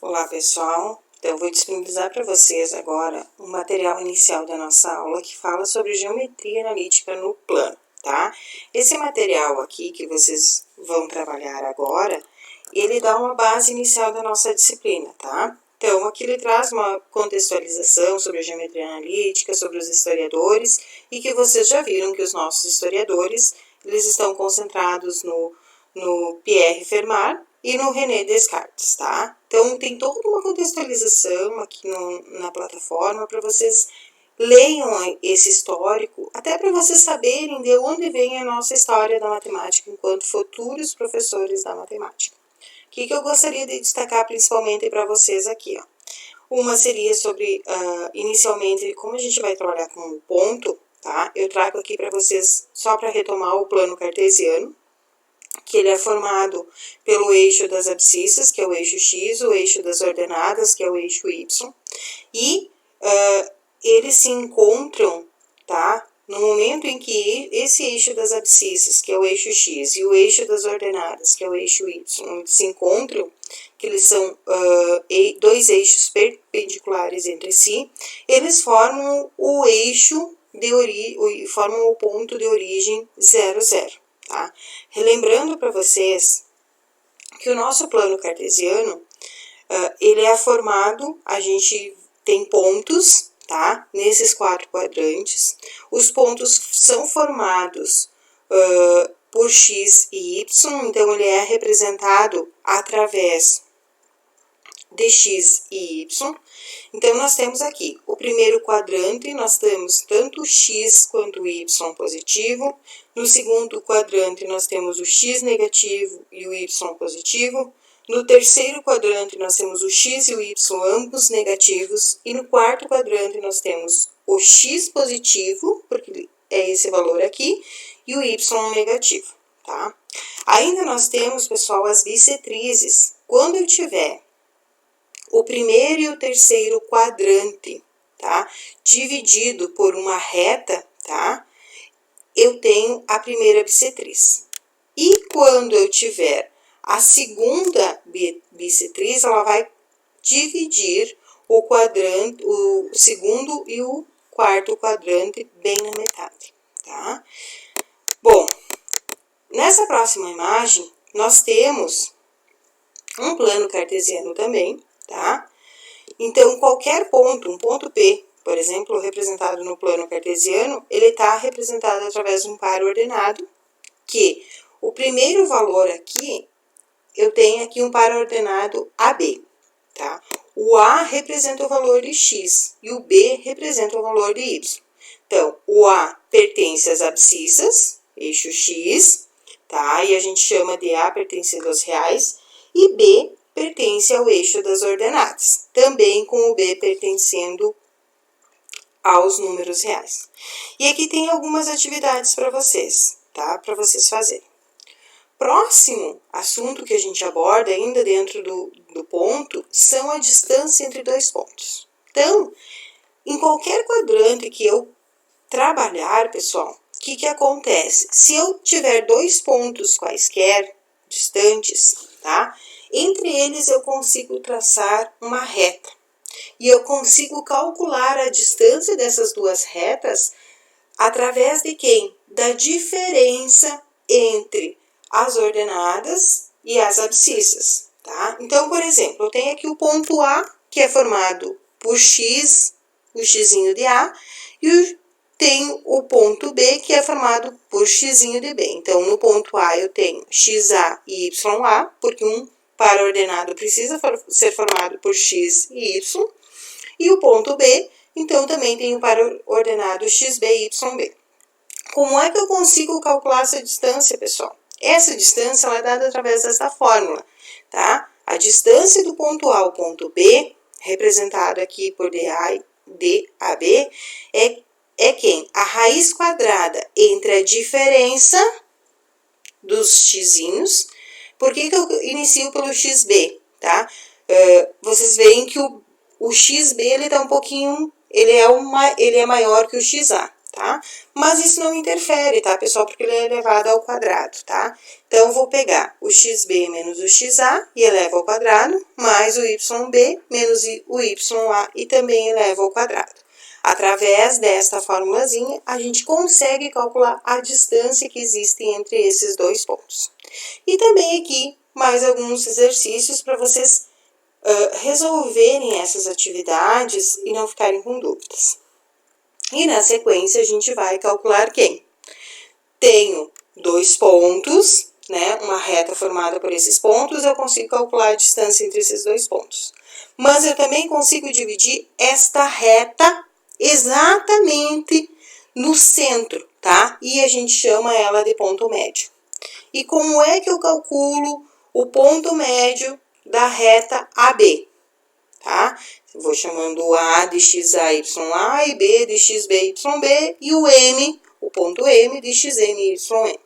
Olá pessoal, então eu vou disponibilizar para vocês agora um material inicial da nossa aula que fala sobre geometria analítica no plano, tá? Esse material aqui que vocês vão trabalhar agora, ele dá uma base inicial da nossa disciplina, tá? Então aqui ele traz uma contextualização sobre a geometria analítica, sobre os historiadores e que vocês já viram que os nossos historiadores, eles estão concentrados no Pierre Fermat e no René Descartes, tá? Então, tem toda uma contextualização aqui na plataforma para vocês leiam esse histórico, até para vocês saberem de onde vem a nossa história da matemática enquanto futuros professores da matemática. O que eu gostaria de destacar principalmente para vocês aqui, ó? Uma seria sobre, inicialmente, como a gente vai trabalhar com um ponto, tá? Eu trago aqui para vocês, só para retomar o plano cartesiano, que ele é formado pelo eixo das abscissas, que é o eixo x, o eixo das ordenadas, que é o eixo y, e eles se encontram, tá? No momento em que esse eixo das abscissas, que é o eixo x, e o eixo das ordenadas, que é o eixo y, se encontram, que eles são dois eixos perpendiculares entre si, eles formam o eixo formam o ponto de origem 0, 0. Tá? Relembrando para vocês que o nosso plano cartesiano, ele é formado, a gente tem pontos, tá? Nesses 4 quadrantes. Os pontos são formados por x e y, então ele é representado através de x e y. Então, nós temos aqui o primeiro quadrante, nós temos tanto o x quanto o y positivo. No segundo quadrante, nós temos o x negativo e o y positivo. No terceiro quadrante, nós temos o x e o y ambos negativos. E no quarto quadrante, nós temos o x positivo, porque é esse valor aqui, e o y negativo, tá? Ainda nós temos, pessoal, as bissetrizes. Quando eu tiver o primeiro e o terceiro quadrante, tá? Dividido por uma reta, tá? Eu tenho a primeira bissetriz. E quando eu tiver a segunda bissetriz, ela vai dividir o quadrante, o segundo e o quarto quadrante bem na metade, tá? Bom, nessa próxima imagem, nós temos um plano cartesiano também, tá? Então, qualquer ponto, um ponto P, por exemplo, representado no plano cartesiano, ele está representado através de um par ordenado, que o primeiro valor aqui, eu tenho aqui um par ordenado AB, tá? O A representa o valor de x e o B representa o valor de y. Então, o A pertence às abscissas, eixo x, tá? E a gente chama de A pertencendo aos reais, e B pertence ao eixo das ordenadas, também com o B pertencendo aos números reais. E aqui tem algumas atividades para vocês, tá? Para vocês fazerem. Próximo assunto que a gente aborda, ainda dentro do ponto, são a distância entre dois pontos. Então, em qualquer quadrante que eu trabalhar, pessoal, o que acontece? Se eu tiver dois pontos quaisquer distantes, tá? Entre eles eu consigo traçar uma reta. E eu consigo calcular a distância dessas duas retas através de quem? Da diferença entre as ordenadas e as abscissas, tá? Então, por exemplo, eu tenho aqui o ponto A, que é formado por x, o xzinho de A, e tenho o ponto B, que é formado por xzinho de B. Então, no ponto A eu tenho xa e ya, porque um par ordenado precisa ser formado por x e y. E o ponto B, então, também tem o par ordenado xb e yb. Como é que eu consigo calcular essa distância, pessoal? Essa distância ela é dada através dessa fórmula, tá? A distância do ponto A ao ponto B, representado aqui por DAB, é quem? A raiz quadrada entre a diferença dos xzinhos. Por que eu inicio pelo xb, tá? Vocês veem que o xb ele tá um pouquinho, ele é maior que o xa, tá? Mas isso não interfere, tá, pessoal? Porque ele é elevado ao quadrado, tá? Então, eu vou pegar o xb menos o xa e eleva ao quadrado, mais o yb menos o ya e também eleva ao quadrado. Através desta formulazinha, a gente consegue calcular a distância que existe entre esses dois pontos. E também aqui, mais alguns exercícios para vocês resolverem essas atividades e não ficarem com dúvidas. E na sequência, a gente vai calcular quem? Tenho dois pontos, né? Uma reta formada por esses pontos, eu consigo calcular a distância entre esses dois pontos. Mas eu também consigo dividir esta reta exatamente no centro, tá? E a gente chama ela de ponto médio. E como é que eu calculo o ponto médio da reta AB? Tá? Eu vou chamando A de XAYA e B de XBYB e o M, o ponto M, de XNYM.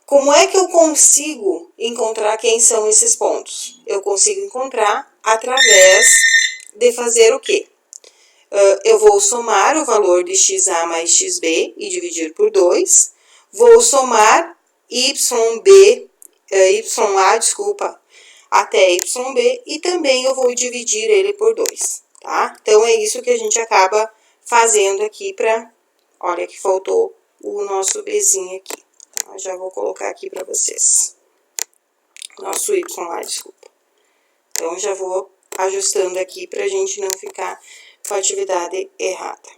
Como é que eu consigo encontrar quem são esses pontos? Eu consigo encontrar através de fazer o quê? Eu vou somar o valor de XA mais XB e dividir por 2. Vou somar YA, até YB e também eu vou dividir ele por 2, tá? Então, é isso que a gente acaba fazendo aqui para... Olha que faltou o nosso Bzinho aqui. Tá? Já vou colocar aqui para vocês. Nosso YA, Então, já vou ajustando aqui para a gente não ficar com a atividade errada,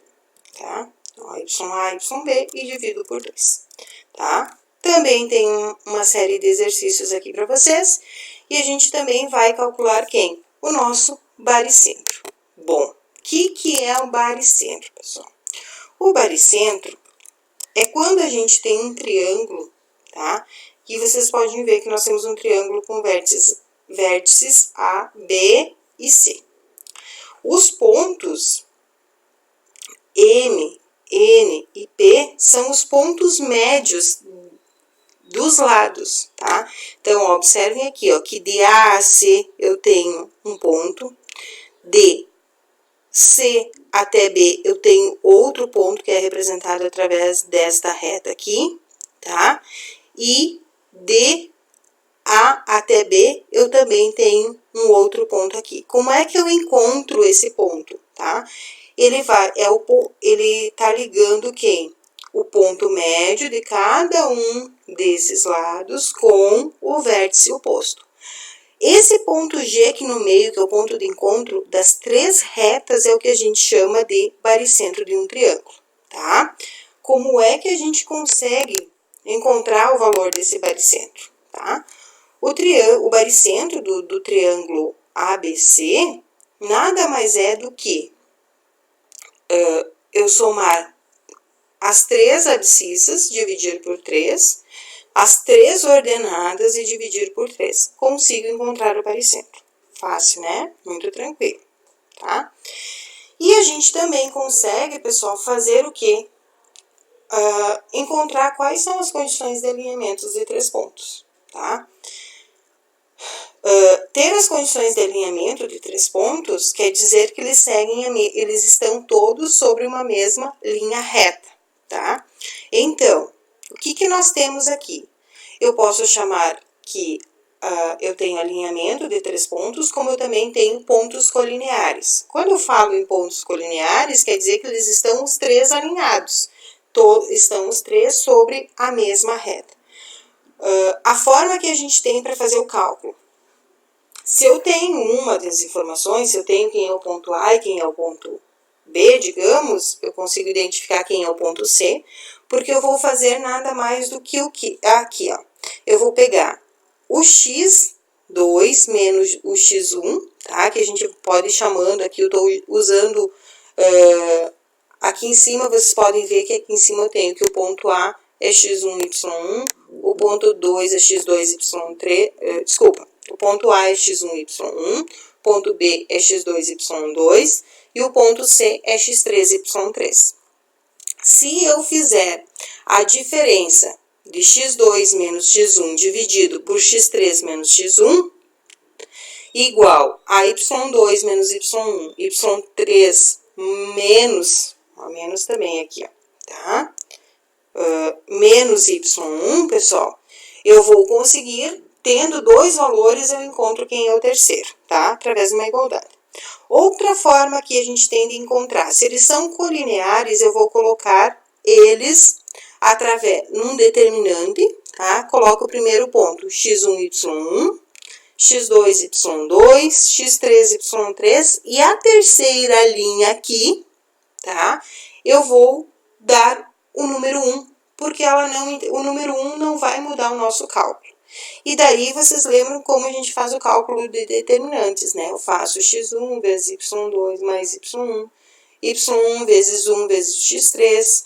tá? Então, YA, YB e divido por 2, tá? Também tem uma série de exercícios aqui para vocês. E a gente também vai calcular quem? O nosso baricentro. Bom, o que é o baricentro, pessoal? O baricentro é quando a gente tem um triângulo, tá? E vocês podem ver que nós temos um triângulo com vértices A, B e C. Os pontos M, N e P são os pontos médios dos lados, tá? Então, observem aqui, ó, que de A a C eu tenho um ponto, de C até B eu tenho outro ponto que é representado através desta reta aqui, tá? E de A até B eu também tenho um outro ponto aqui. Como é que eu encontro esse ponto, tá? Ele tá ligando quem? O ponto médio de cada um desses lados com o vértice oposto. Esse ponto G aqui no meio, que é o ponto de encontro das três retas, é o que a gente chama de baricentro de um triângulo, tá? Como é que a gente consegue encontrar o valor desse baricentro, tá? O baricentro do triângulo ABC nada mais é do que eu somar as três abscissas, dividir por 3, as três ordenadas e dividir por 3. Consigo encontrar o baricentro. Fácil, né? Muito tranquilo, tá? E a gente também consegue, pessoal, fazer o quê? Encontrar quais são as condições de alinhamento de 3 pontos, tá? Ter as condições de alinhamento de 3 pontos quer dizer que eles estão todos sobre uma mesma linha reta, tá? Então, o que nós temos aqui? Eu posso chamar que eu tenho alinhamento de 3 pontos, como eu também tenho pontos colineares. Quando eu falo em pontos colineares, quer dizer que eles estão os 3 alinhados. Estão os 3 sobre a mesma reta. A forma que a gente tem para fazer o cálculo. Se eu tenho uma das informações, se eu tenho quem é o ponto A e quem é o ponto B, digamos, eu consigo identificar quem é o ponto C, porque eu vou fazer nada mais do que o que? Aqui, ó. Eu vou pegar o x2 menos o x1, tá? Que a gente pode ir chamando aqui, eu estou usando... aqui em cima, vocês podem ver que aqui em cima eu tenho que o ponto A é x1, y1, o ponto 2 é x2, y3, o ponto A é x1, y1, o ponto B é x2, y2 e o ponto C é x3, y3. Se eu fizer a diferença de x2 menos x1 dividido por x3 menos x1, igual a y2 menos y1, y3 menos ó, menos também aqui, ó, tá? Menos y1, pessoal, eu vou conseguir, tendo dois valores, eu encontro quem é o terceiro, tá? Através de uma igualdade. Outra forma que a gente tem de encontrar, se eles são colineares, eu vou colocar eles através, num determinante, tá? Coloco o primeiro ponto, x1, y1, x2, y2, x3, y3, e a terceira linha aqui, tá? Eu vou dar o número 1, porque o número 1 não vai mudar o nosso cálculo. E daí, vocês lembram como a gente faz o cálculo de determinantes, né? Eu faço x1 vezes y2 mais y1, y1 vezes 1 vezes x3,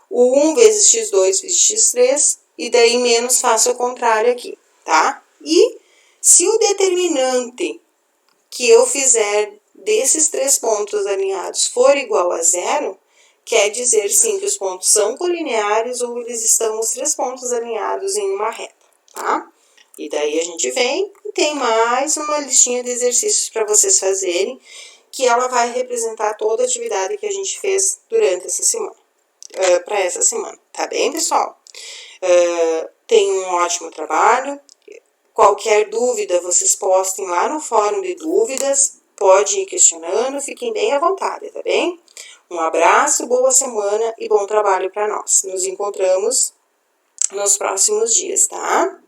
o 1 vezes x2 vezes x3, e daí menos faço o contrário aqui, tá? E se o determinante que eu fizer desses três pontos alinhados for igual a zero, quer dizer sim que os pontos são colineares ou eles estão os três pontos alinhados em uma reta, tá? E daí a gente vem e tem mais uma listinha de exercícios para vocês fazerem, que ela vai representar toda a atividade que a gente fez durante essa semana, para essa semana, tá bem, pessoal? Tenham um ótimo trabalho. Qualquer dúvida, vocês postem lá no fórum de dúvidas, pode ir questionando, fiquem bem à vontade, tá bem? Um abraço, boa semana e bom trabalho para nós. Nos encontramos nos próximos dias, tá?